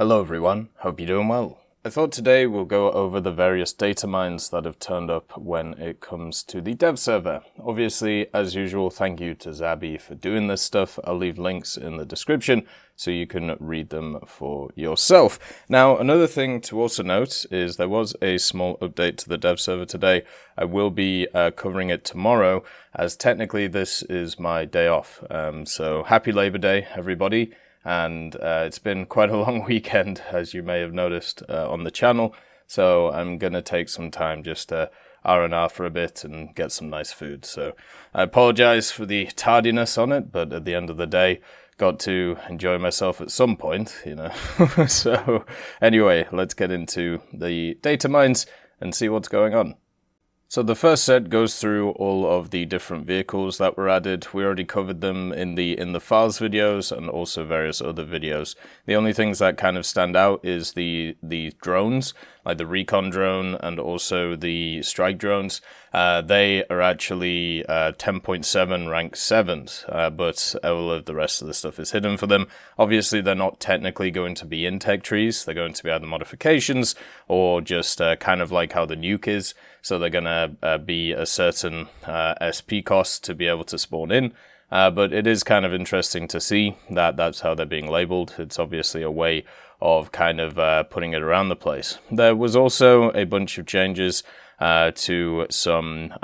Hello everyone, hope you're doing well. I thought today we'll go over the various datamines that have turned up when it comes to the dev server. Obviously, as usual, thank you to Zabby for doing this stuff. I'll leave links in the description so you can read them for yourself. Now, another thing to also note is there was a small update to the dev server today. I will be covering it tomorrow, as technically this is my day off. So happy Labor Day, everybody. And it's been quite a long weekend, as you may have noticed on the channel. So I'm going to take some time just to R&R for a bit and get some nice food. So I apologize for the tardiness on it, but at the end of the day, got to enjoy myself at some point, you know. So anyway, let's get into the datamines and see what's going on. So the first set goes through all of the different vehicles that were added. We already covered them in the files videos and also various other videos. The only things that kind of stand out is the drones, like the recon drone and also the strike drones. They are actually 10.7 rank 7s, but all of the rest of the stuff is hidden for them. Obviously, they're not technically going to be in tech trees. They're going to be either modifications or just kind of like how the nuke is. So they're going to be a certain SP cost to be able to spawn in. But it is kind of interesting to see that that's how they're being labeled. It's obviously a way of kind of putting it around the place. There was also a bunch of changes to some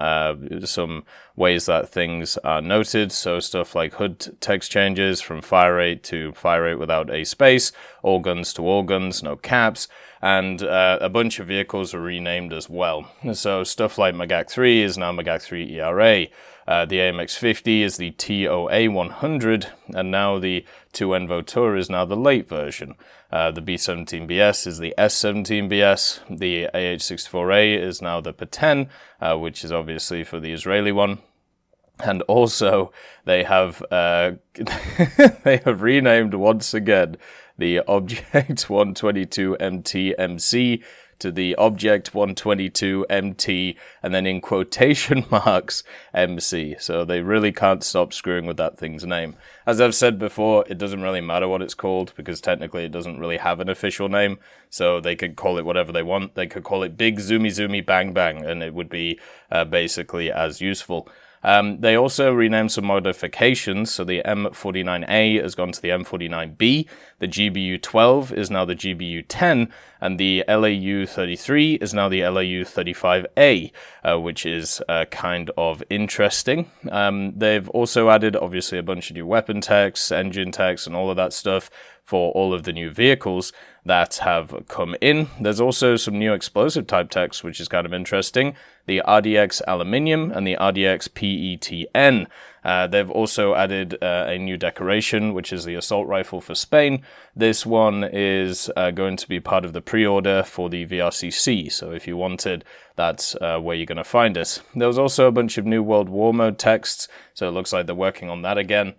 ways that things are noted. So stuff like HUD text changes from fire rate to fire rate without a space, all guns to all guns, no caps, and a bunch of vehicles were renamed as well. So stuff like Magak 3 is now Magak 3 ERA. The AMX 50 is the TOA 100, and now the 2N Votur is now the late version. The B17BS is the S17BS. The AH64A is now the P10, which is obviously for the Israeli one. And also, they have they have renamed once again the Object 122 MT MC to the Object 122 MT, and then in quotation marks, MC. So they really can't stop screwing with that thing's name. As I've said before, it doesn't really matter what it's called, because technically it doesn't really have an official name, so they could call it whatever they want. They could call it Big Zoomy Zoomy Bang Bang, and it would be basically as useful. They also renamed some modifications, so the M49A has gone to the M49B, the GBU-12 is now the GBU-10, and the LAU-33 is now the LAU-35A, which is kind of interesting. They've also added, obviously, a bunch of new weapon text, engine text, and all of that stuff for all of the new vehicles that have come in. There's also some new explosive type text, which is kind of interesting. The RDX Aluminium and the RDX PETN. They've also added a new decoration, which is the assault rifle for Spain. This one is going to be part of the pre-order for the VRCC, so if you wanted, that's where you're going to find it. There was also a bunch of new World War Mode texts, so it looks like they're working on that again.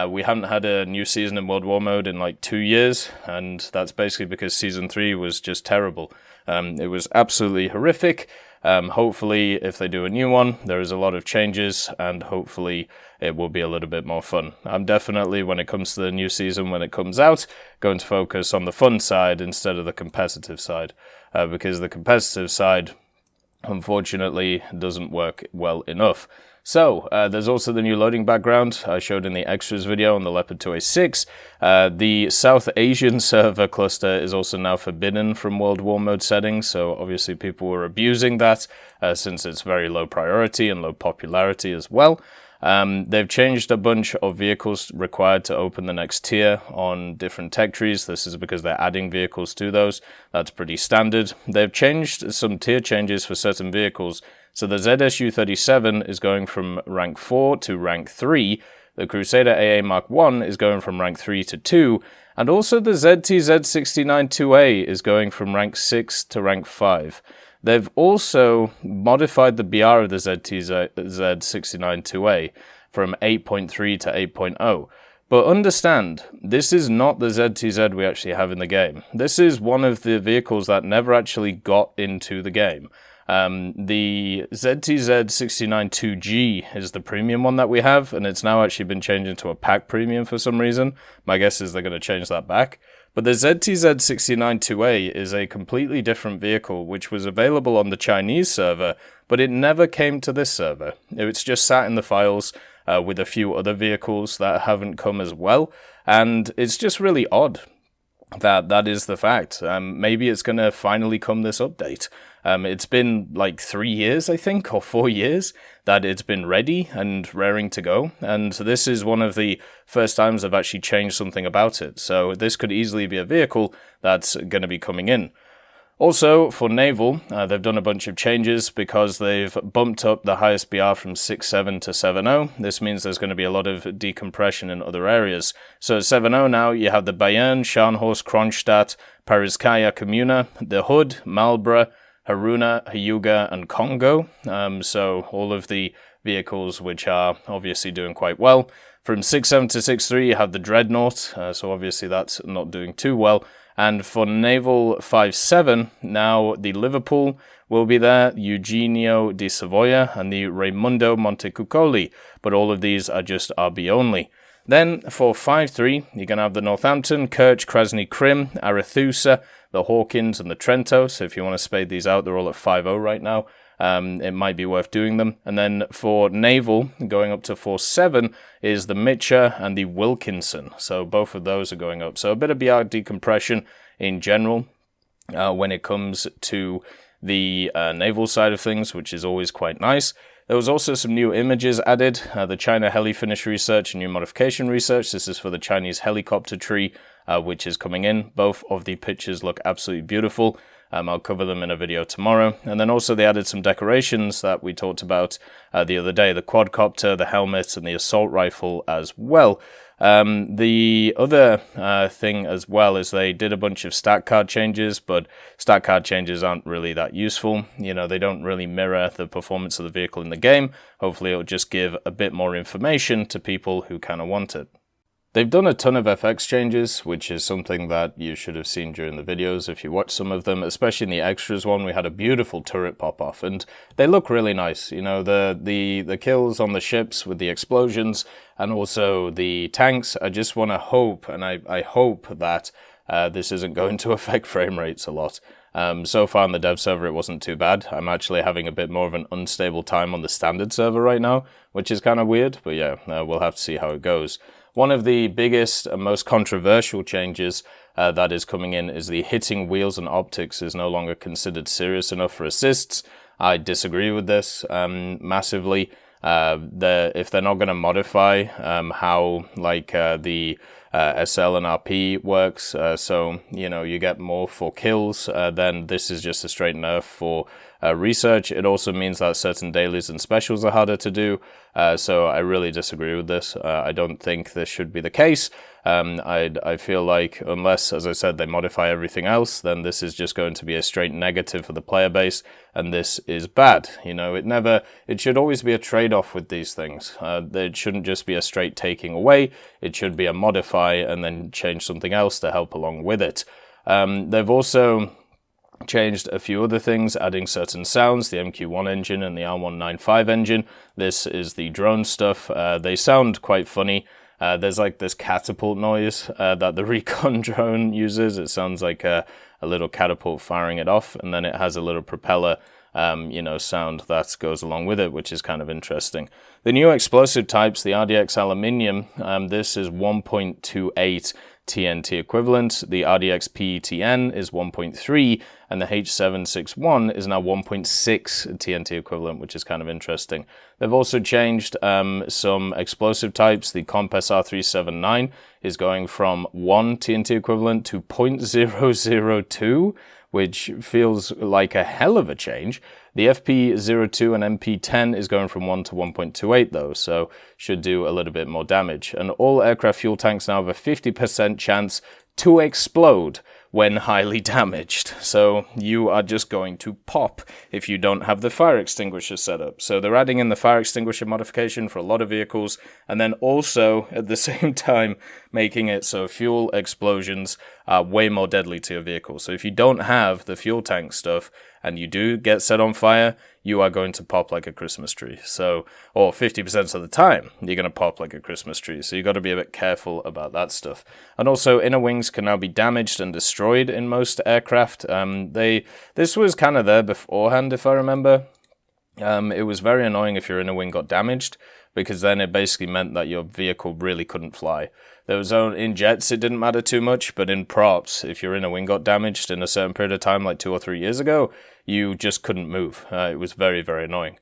We haven't had a new season in World War Mode in like 2 years, and that's basically because Season 3 was just terrible. It was absolutely horrific. Hopefully, if they do a new one, there is a lot of changes, and hopefully it will be a little bit more fun. I'm definitely, when it comes to the new season, when it comes out, going to focus on the fun side instead of the competitive side, because the competitive side, unfortunately, doesn't work well enough. So, there's also the new loading background I showed in the extras video on the Leopard 2A6. The South Asian server cluster is also now forbidden from World War Mode settings, so obviously people were abusing that since it's very low priority and low popularity as well. They've changed a bunch of vehicles required to open the next tier on different tech trees. This is because they're adding vehicles to those. That's pretty standard. They've changed some tier changes for certain vehicles. So the ZSU-37 is going from rank 4 to rank 3. The Crusader AA Mark 1 is going from rank 3 to 2. And also the ZTZ-69-2A is going from rank 6 to rank 5. They've also modified the BR of the ZTZ-69-2A from 8.3 to 8.0. But understand, this is not the ZTZ we actually have in the game. This is one of the vehicles that never actually got into the game. The ZTZ-69-2G is the premium one that we have, and it's now actually been changed into a pack premium for some reason. My guess is they're going to change that back. But the ZTZ-69-2A is a completely different vehicle which was available on the Chinese server, but it never came to this server. It's just sat in the files with a few other vehicles that haven't come as well, and it's just really odd that is the fact. Maybe it's going to finally come this update. It's been like 3 years, I think, or 4 years that it's been ready and raring to go. And this is one of the first times I've actually changed something about it. So this could easily be a vehicle that's going to be coming in. Also, for Naval, they've done a bunch of changes because they've bumped up the highest BR from 6.7 to 7.0. This means there's going to be a lot of decompression in other areas. So at 7.0 now, you have the Bayern, Scharnhorst, Kronstadt, Parizhskaya Kommuna, the Hood, Marlborough, Haruna, Hyuga, and Congo. So all of the vehicles which are obviously doing quite well. From 6.7 to 6.3, you have the Dreadnought, so obviously that's not doing too well. And for Naval 5.7, now the Liverpool will be there, Eugenio di Savoia, and the Raimundo Montecuccoli, but all of these are just RB only. Then for 5.3, you're going to have the Northampton, Kerch, Krasny Krim, Arethusa, the Hawkins, and the Trento. So if you want to spade these out, they're all at 5.0 right now. It might be worth doing them. And then for Naval, going up to 4.7, is the Mitcher and the Wilkinson. So both of those are going up. So a bit of BR decompression in general when it comes to the naval side of things, which is always quite nice. There was also some new images added, the China heli finish research and new modification research. This is for the Chinese helicopter tree, which is coming in. Both of the pictures look absolutely beautiful. I'll cover them in a video tomorrow. And then also they added some decorations that we talked about the other day, the quadcopter, the helmet, and the assault rifle as well. The other thing as well is they did a bunch of stat card changes, but stat card changes aren't really that useful. You know, they don't really mirror the performance of the vehicle in the game. Hopefully it'll just give a bit more information to people who kind of want it. They've done a ton of FX changes, which is something that you should have seen during the videos if you watched some of them, especially in the extras one. We had a beautiful turret pop off, and they look really nice. You know, the kills on the ships with the explosions, and also the tanks. I just want to hope, and I hope that this isn't going to affect frame rates a lot. So far on the dev server, it wasn't too bad. I'm actually having a bit more of an unstable time on the standard server right now, which is kind of weird, but yeah, we'll have to see how it goes. One of the biggest and most controversial changes that is coming in is the hitting wheels and optics is no longer considered serious enough for assists. I disagree with this massively. If they're not going to modify how the SL and RP works, so you know you get more for kills, then this is just a straight nerf for research. It also means that certain dailies and specials are harder to do, so I really disagree with this. I don't think this should be the case. I feel like unless, as I said, they modify everything else, then this is just going to be a straight negative for the player base, and this is bad. You know, it should always be a trade-off with these things. It shouldn't just be a straight taking away. It should be a modify and then change something else to help along with it. They've also changed a few other things, adding certain sounds, the MQ1 engine and the R195 engine. This is the drone stuff. They sound quite funny. There's like this catapult noise that the recon drone uses. It sounds like a little catapult firing it off, and then it has a little propeller sound that goes along with it, which is kind of interesting. The new explosive types, the RDX Aluminium, this is 1.28 TNT equivalent. The RDX PETN is 1.3, and the H761 is now 1.6 TNT equivalent, which is kind of interesting. They've also changed some explosive types. The Comp SR379 is going from 1 TNT equivalent to 0.002, which feels like a hell of a change. The FP02 and MP10 is going from 1 to 1.28 though, so should do a little bit more damage. And all aircraft fuel tanks now have a 50% chance to explode when highly damaged. So you are just going to pop if you don't have the fire extinguisher set up. So they're adding in the fire extinguisher modification for a lot of vehicles, and then also at the same time making it so fuel explosions are way more deadly to your vehicle. So if you don't have the fuel tank stuff, and you do get set on fire, you are going to pop like a Christmas tree. So, or 50% of the time, you're going to pop like a Christmas tree. So you got to be a bit careful about that stuff. And also, inner wings can now be damaged and destroyed in most aircraft. This was kind of there beforehand, if I remember. It was very annoying if your inner wing got damaged, because then it basically meant that your vehicle really couldn't fly. There was in jets, it didn't matter too much, but in props, if your inner wing got damaged in a certain period of time, like 2 or 3 years ago, you just couldn't move. It was very, very annoying.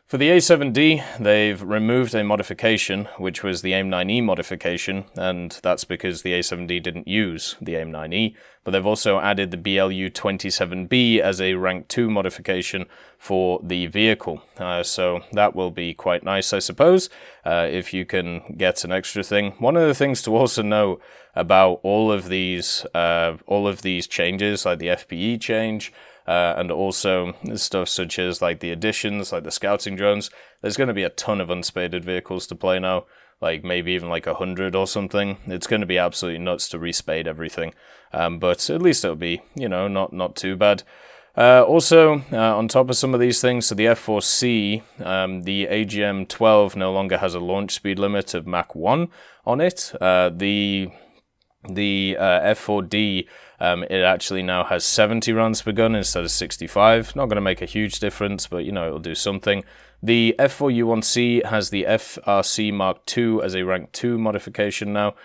For the A7D, they've removed a modification, which was the AIM-9E modification, and that's because the A7D didn't use the AIM-9E, but they've also added the BLU-27B as a rank 2 modification for the vehicle. So that will be quite nice, I suppose, if you can get an extra thing. One of the things to also know about all of these changes, like the FPE change, and also stuff such as like the additions, like the scouting drones, there's going to be a ton of unspaded vehicles to play now, like maybe even like 100 or something. It's going to be absolutely nuts to respade everything, but at least it'll be, not too bad. Also, on top of some of these things, so the F4C, the AGM-12 no longer has a launch speed limit of Mach 1 on it. The F4D, it actually now has 70 rounds per gun instead of 65. Not going to make a huge difference, but it'll do something. The F4U1C has the FRC Mark II as a rank 2 modification now,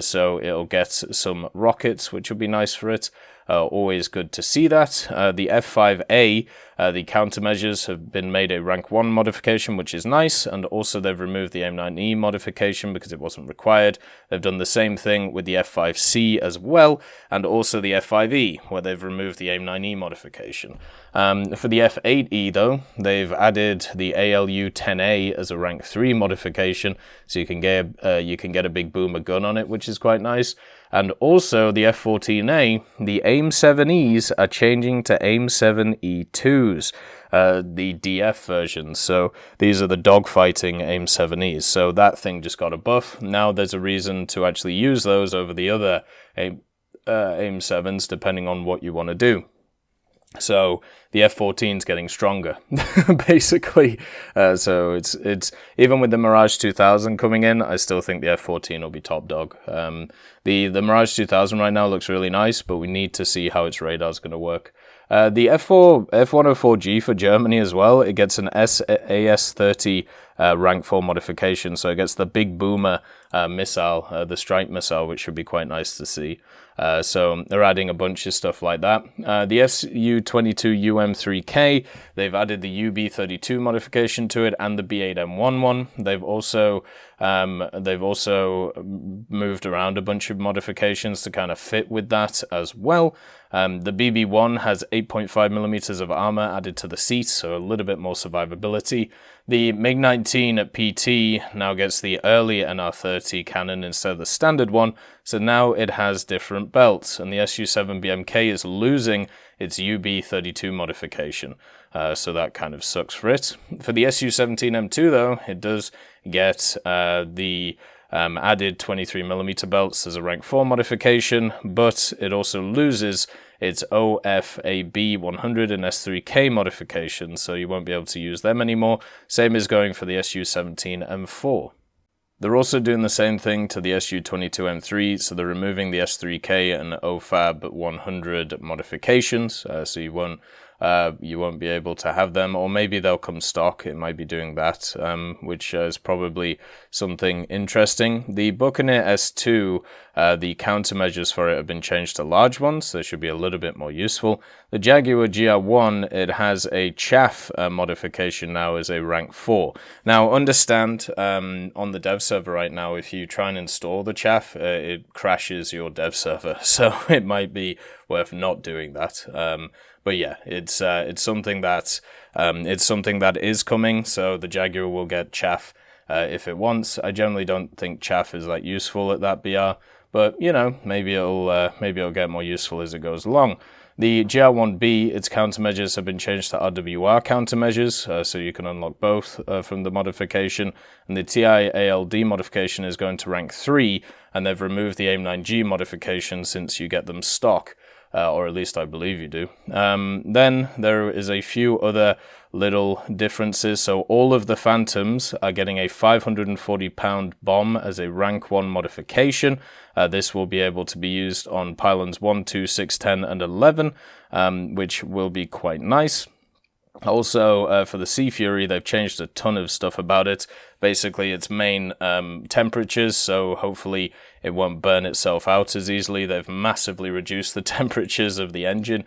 so it'll get some rockets, which will be nice for it. Always good to see that. The F5A, the countermeasures have been made a rank 1 modification, which is nice, and also they've removed the AIM-9E modification because it wasn't required. They've done the same thing with the F5C as well, and also the F5E, where they've removed the AIM-9E modification. For the F8E, though, they've added the ALU-10A as a rank 3 modification, so you can get a big boomer gun on it, which is quite nice. And also the F-14A, the AIM-7Es are changing to AIM-7E2s, the DF versions. So these are the dogfighting AIM-7Es. So that thing just got a buff. Now there's a reason to actually use those over the other AIM-7s, depending on what you want to do. So the F-14's getting stronger, basically. So it's even with the Mirage 2000 coming in, I still think the F-14 will be top dog. The Mirage 2000 right now looks really nice, but we need to see how its radar is going to work. The F104G for Germany as well, it gets an AS-30 rank 4 modification, so it gets the big boomer missile, the strike missile, which should be quite nice to see. So they're adding a bunch of stuff like that. The Su-22UM3K, they've added the UB-32 modification to it and the B-8M11. They've also moved around a bunch of modifications to kind of fit with that as well. The BB-1 has 8.5 millimeters of armor added to the seat, so a little bit more survivability. The MiG-19 at PT now gets the early NR30 cannon instead of the standard one, so now it has different belts, and the Su-7BMK is losing its UB-32 modification, so that kind of sucks for it. For the Su-17M2 though, it does get the added 23mm belts as a rank 4 modification, but it also loses its OFAB 100 and S3K modifications, so you won't be able to use them anymore. Same is going for the Su-17M4. They're also doing the same thing to the Su-22M3, so they're removing the S3K and OFAB 100 modifications, so you won't be able to have them, or maybe they'll come stock. It might be doing that, which is probably something interesting. The Buccaneer S2, the countermeasures for it have been changed to large ones, so they should be a little bit more useful. The Jaguar GR1, it has a chaff modification now as a rank 4. Now, understand, on the dev server right now, if you try and install the chaff, it crashes your dev server, so it might be worth not doing that. But yeah, it's something that is coming. So the Jaguar will get chaff if it wants. I generally don't think chaff is that useful at that BR, but maybe it'll get more useful as it goes along. The GR1B, its countermeasures have been changed to RWR countermeasures, so you can unlock both from the modification. And the TI-ALD modification is going to rank 3, and they've removed the AIM-9G modification since you get them stock. or at least I believe you do. Then there is a few other little differences. So all of the Phantoms are getting a 540-pound bomb as a rank 1 modification. This will be able to be used on pylons 1, 2, 6, 10, and 11, which will be quite nice. Also, for the Sea Fury, they've changed a ton of stuff about it. Basically, its main temperatures, so hopefully it won't burn itself out as easily. They've massively reduced the temperatures of the engine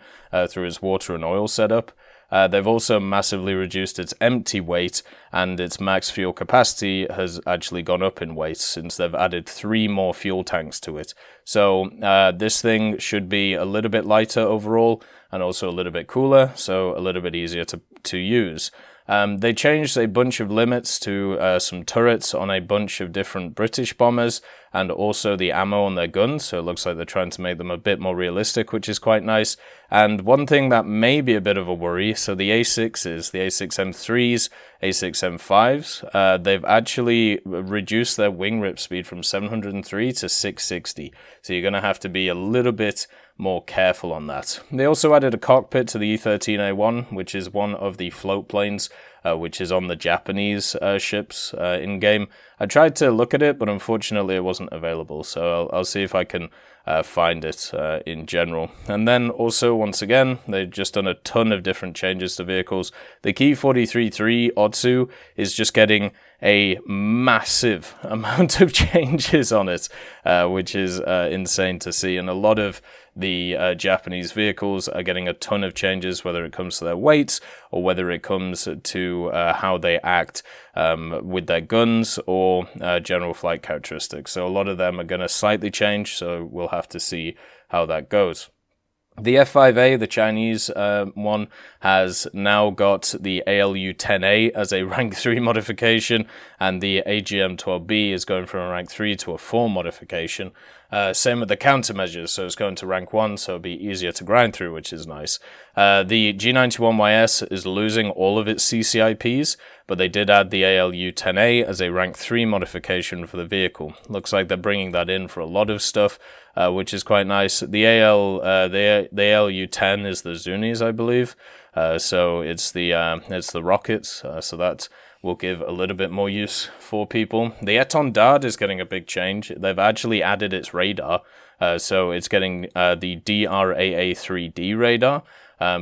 through its water and oil setup. They've also massively reduced its empty weight, and its max fuel capacity has actually gone up in weight since they've added 3 more fuel tanks to it. So this thing should be a little bit lighter overall, and also a little bit cooler, so a little bit easier to use. They changed a bunch of limits to some turrets on a bunch of different British bombers, and also the ammo on their guns, so it looks like they're trying to make them a bit more realistic, which is quite nice. And one thing that may be a bit of a worry, so the A6s, the A6M3s, A6M5s, they've actually reduced their wing rip speed from 703 to 660, so you're going to have to be a little bit more careful on that. They also added a cockpit to the E-13A1, which is one of the float planes, which is on the Japanese ships in-game. I tried to look at it, but unfortunately it wasn't available, so I'll see if I can find it in general. And then also, once again, they've just done a ton of different changes to vehicles. The Ki 43-3 Otsu is just getting a massive amount of changes on it, which is insane to see. And a lot of the Japanese vehicles are getting a ton of changes, whether it comes to their weights or whether it comes to how they act with their guns or general flight characteristics. So a lot of them are going to slightly change, so we'll have to see how that goes. The F5A, the Chinese one, has now got the ALU-10A as a rank 3 modification, and the AGM-12B is going from a rank 3 to a 4 modification. Same with the countermeasures, so it's going to rank 1, so it'll be easier to grind through, which is nice. The G91YS is losing all of its CCIPs, but they did add the ALU-10A as a rank 3 modification for the vehicle. Looks like they're bringing that in for a lot of stuff, which is quite nice. The ALU-10 is the Zunis, I believe. So it's the rockets. So that will give a little bit more use for people. The Eton Dard is getting a big change. They've actually added its radar. So it's getting the DRAA-3D radar.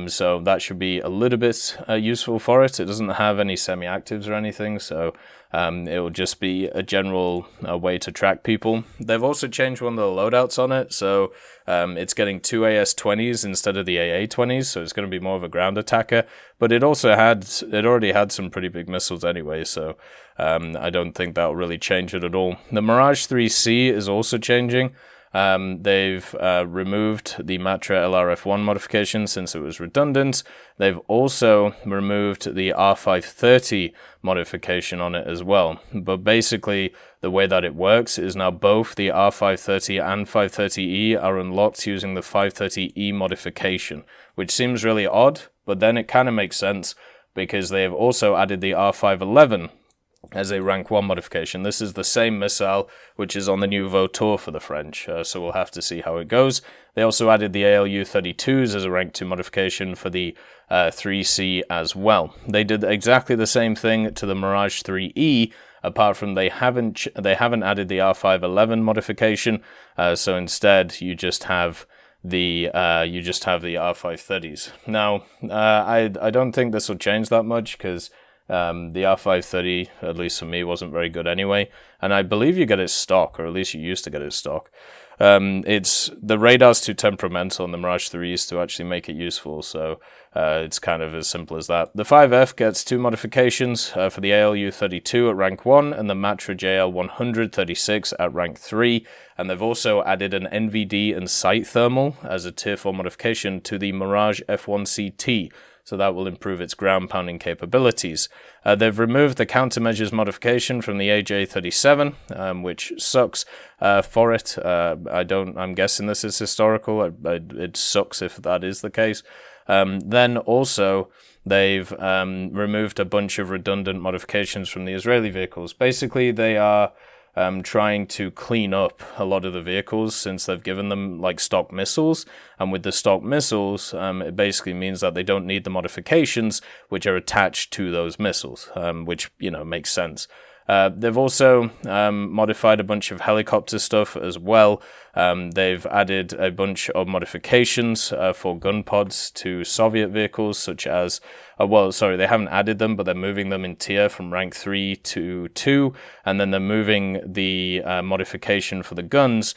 So that should be a little bit useful for it. It doesn't have any semi-actives or anything, so it will just be a general way to track people. They've also changed one of the loadouts on it, so it's getting 2 AS-20s instead of the AA-20s, so it's going to be more of a ground attacker. But it already had some pretty big missiles anyway, so I don't think that'll really change it at all. The Mirage 3C is also changing. They've removed the Matra LRF1 modification since it was redundant. They've also removed the R530 modification on it as well. But basically, the way that it works is now both the R530 and 530E are unlocked using the 530E modification, which seems really odd, but then it kind of makes sense because they have also added the R511 as a rank 1 modification. This is the same missile which is on the new Vautour for the French, so we'll have to see how it goes. They also added the ALU-32s as a rank 2 modification for the 3C as well. They did exactly the same thing to the Mirage 3E, apart from they haven't added the R511 modification, so instead you just have the R530s. Now, I don't think this will change that much because the R530, at least for me, wasn't very good anyway, and I believe you get it stock, or at least you used to get it stock. The radar's too temperamental on the Mirage 3s to actually make it useful, so it's kind of as simple as that. The 5F gets 2 modifications for the ALU-32 at rank 1 and the Matra JL-136 at rank 3, and they've also added an NVD and sight thermal as a tier 4 modification to the Mirage F1CT. So that will improve its ground pounding capabilities. They've removed the countermeasures modification from the AJ-37, which sucks for it. I'm guessing this is historical. It sucks if that is the case. Then also, they've removed a bunch of redundant modifications from the Israeli vehicles. Basically, they are trying to clean up a lot of the vehicles since they've given them like stock missiles. And with the stock missiles, it basically means that they don't need the modifications which are attached to those missiles, which, you know, makes sense. They've also modified a bunch of helicopter stuff as well. They've added a bunch of modifications for gun pods to Soviet vehicles, such as, they haven't added them, but they're moving them in tier from rank 3 to 2, and then they're moving the modification for the guns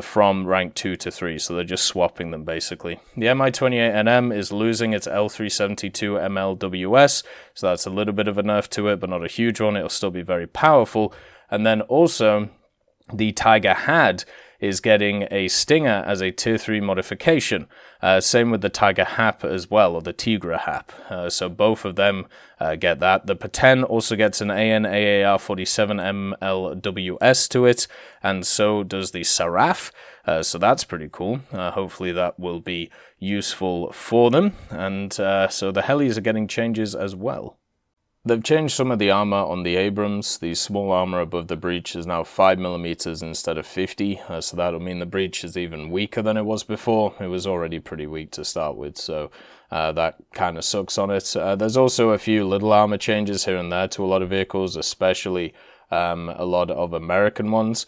from rank 2 to 3, so they're just swapping them basically. The Mi-28NM is losing its L372 MLWS, so that's a little bit of a nerf to it, but not a huge one. It'll still be very powerful. And then also, the Tiger Had is getting a Stinger as a tier 3 modification. Same with the Tiger Hap as well, or the Tigra Hap. So both of them get that. The Paten also gets an AN-AAR-47 MLWS to it, and so does the Saraf. So that's pretty cool. Hopefully that will be useful for them. And so the helis are getting changes as well. They've changed some of the armor on the Abrams. The small armor above the breech is now 5mm instead of 50, so that'll mean the breech is even weaker than it was before. It was already pretty weak to start with, so that kind of sucks on it. There's also a few little armor changes here and there to a lot of vehicles, especially a lot of American ones.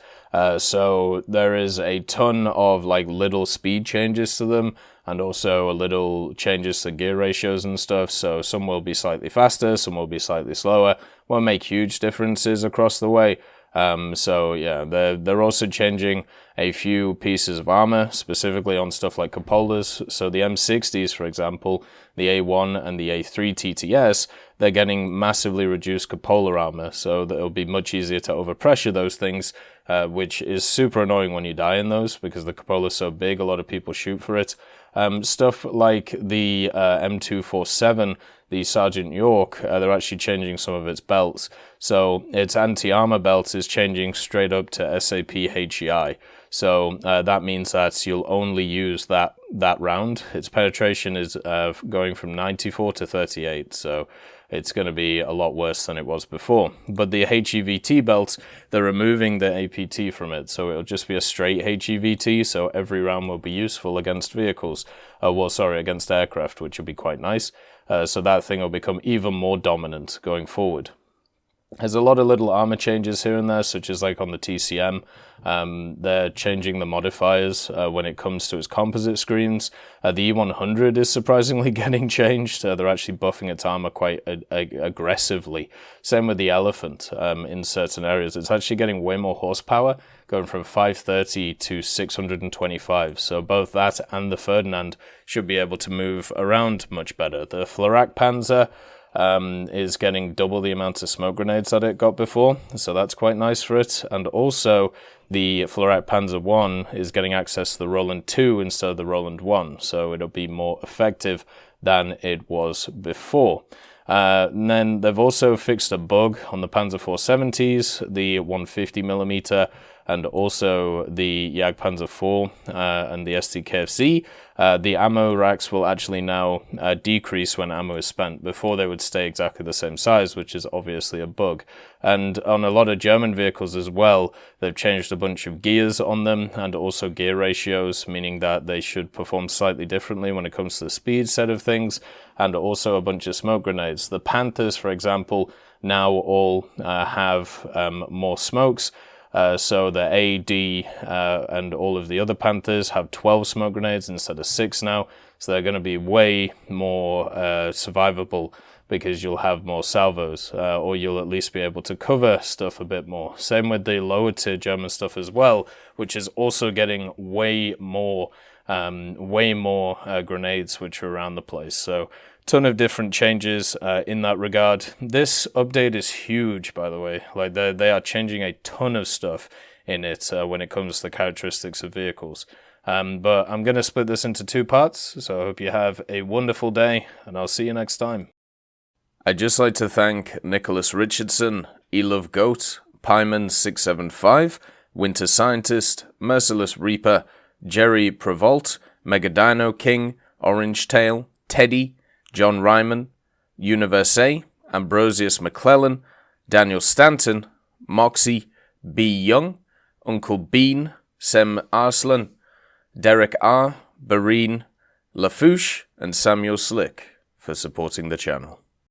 So there is a ton of like little speed changes to them, and also a little changes to gear ratios and stuff. So some will be slightly faster, some will be slightly slower. Won't make huge differences across the way. So yeah, they're also changing a few pieces of armor, specifically on stuff like cupolas. So the M60s, for example, the A1 and the A3 TTS, they're getting massively reduced cupola armor, so that it'll be much easier to overpressure those things, which is super annoying when you die in those, because the cupola is so big, a lot of people shoot for it. Stuff like the M247, the Sergeant York, they're actually changing some of its belts. So its anti-armor belt is changing straight up to SAP HEI. So that means that you'll only use that round. Its penetration is going from 94 to 38, so it's going to be a lot worse than it was before. But the HEVT belt, they're removing the APT from it, so it'll just be a straight HEVT, so every round will be useful against vehicles. Against aircraft, which will be quite nice. So that thing will become even more dominant going forward. There's a lot of little armor changes here and there, such as like on the TCM. They're changing the modifiers when it comes to its composite screens. The E100 is surprisingly getting changed. They're actually buffing its armor quite aggressively. Same with the Elephant in certain areas. It's actually getting way more horsepower, going from 530 to 625. So both that and the Ferdinand should be able to move around much better. The Flak Panzer is getting double the amount of smoke grenades that it got before, so that's quite nice for it. And also the Flak Panzer 1 is getting access to the Roland 2 instead of the Roland 1, so it'll be more effective than it was before. And then they've also fixed a bug on the Panzer 470s, the 150mm, and also the Jagdpanzer 4 and the STKFZ. The ammo racks will actually now decrease when ammo is spent. Before they would stay exactly the same size, which is obviously a bug. And on a lot of German vehicles as well, they've changed a bunch of gears on them, and also gear ratios, meaning that they should perform slightly differently when it comes to the speed set of things, and also a bunch of smoke grenades. The Panthers, for example, now all have more smokes. So the A, D, and all of the other Panthers have 12 smoke grenades instead of 6 now. So they're going to be way more survivable, because you'll have more salvos, or you'll at least be able to cover stuff a bit more. Same with the lower tier German stuff as well, which is also getting way more grenades which are around the place. So ton of different changes in that regard. This update is huge, by the way. Like they are changing a ton of stuff in it when it comes to the characteristics of vehicles. But I'm going to split this into 2 parts, so I hope you have a wonderful day, and I'll see you next time. I'd just like to thank Nicholas Richardson, Elove Goat, Pyman675, Winter Scientist, Merciless Reaper, Jerry Prevolt, Megadino King, Orange Tail, Teddy, John Ryman, Universe, Ambrosius McClellan, Daniel Stanton, Moxie, B. Young, Uncle Bean, Sem Arslan, Derek R., Bareen, Lafouche, and Samuel Slick for supporting the channel.